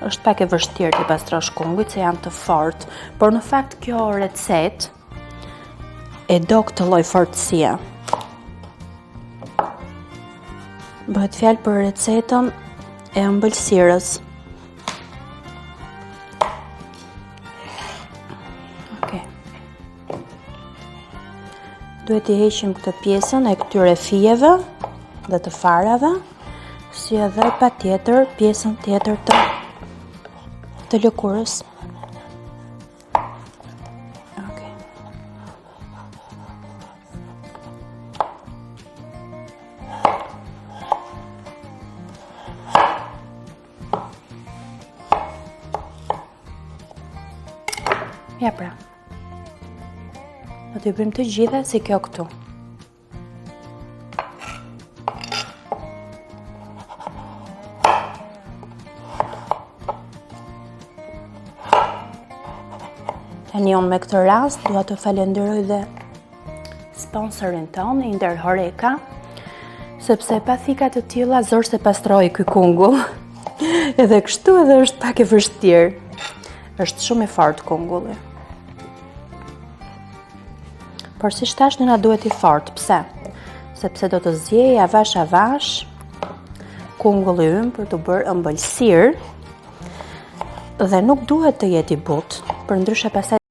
është pak e vështirë të pastrosh kungujt se janë të fortë, por në fakt kjo recetë e do këtë lloj fortësie. Bëhet fjalë për recetën e ëmbëlsirës. Okej. Duhet i heqim këtë pjesën e këtyre fijeve dhe të farave, si edhe patjetër pjesën tjetër të lëkurës. Okej. Ja pra. Do t'i bëjmë të gjitha si kjo këtu. Tani unë me këtë rast dua të falenderoj dhe sponsorin tonë, Inder Horeka, sepse pa thika të tilla zor se pastroi ky kungull. Edhe kështu edhe është pak e vështirë. Është shumë i fortë kungulli. Por si thash, nëna duhet i fortë. Pse? Sepse do të zjej avash kungulli ynë për të bërë ëmbëlsirë dhe nuk duhet të jetë i butë, përndryshe pastaj